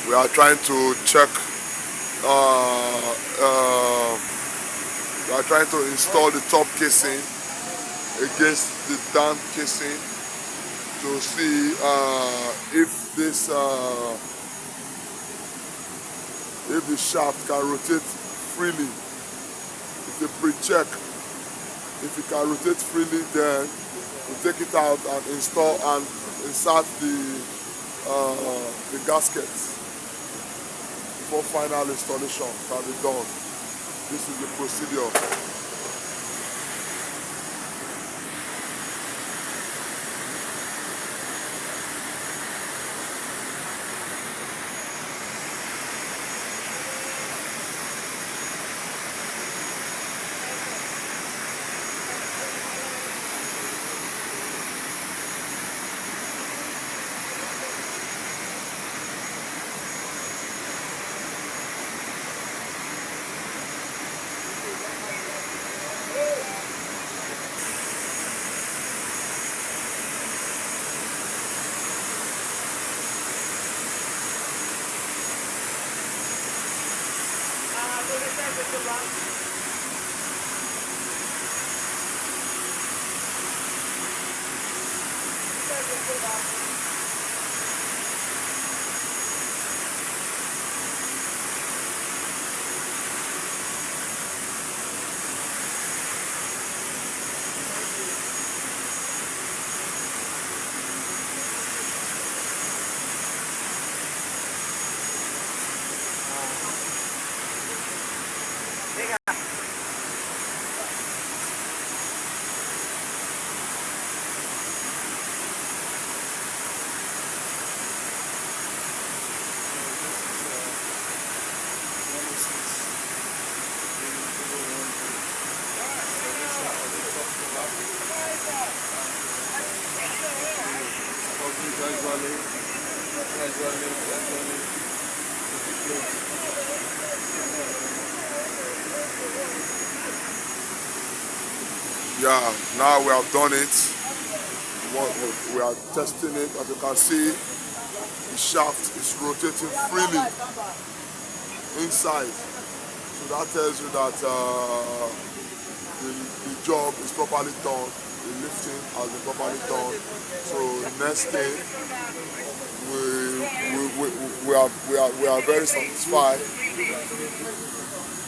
We are trying to check. We are trying to install the top casing against the down casing to see if this if the shaft can rotate freely. It's a pre-check. If it can rotate freely, then we take it out and install and insert the gaskets before final installation can be done. This is the procedure. Yeah, now we have done it. We are testing it. As you can see, the shaft is rotating freely inside. So that tells you that the job is properly done. The lifting has been properly done. So next thing, we are very satisfied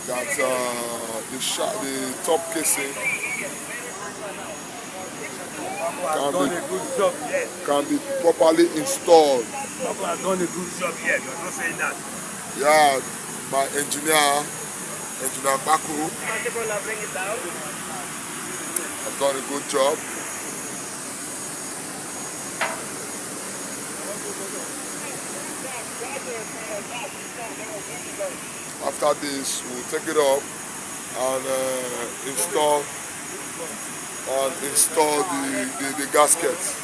that the top casing can be properly installed. Papa has done a good job here. You're not saying that. Yeah, my engineer Baku, has done a good job. After this, we'll take it up and install the gaskets.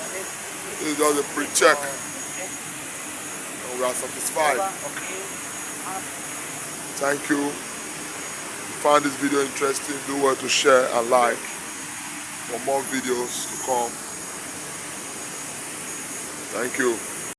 This is just a pre-check, and we are satisfied. Thank you. If you found this video interesting, do well to share and like for more videos to come. Thank you.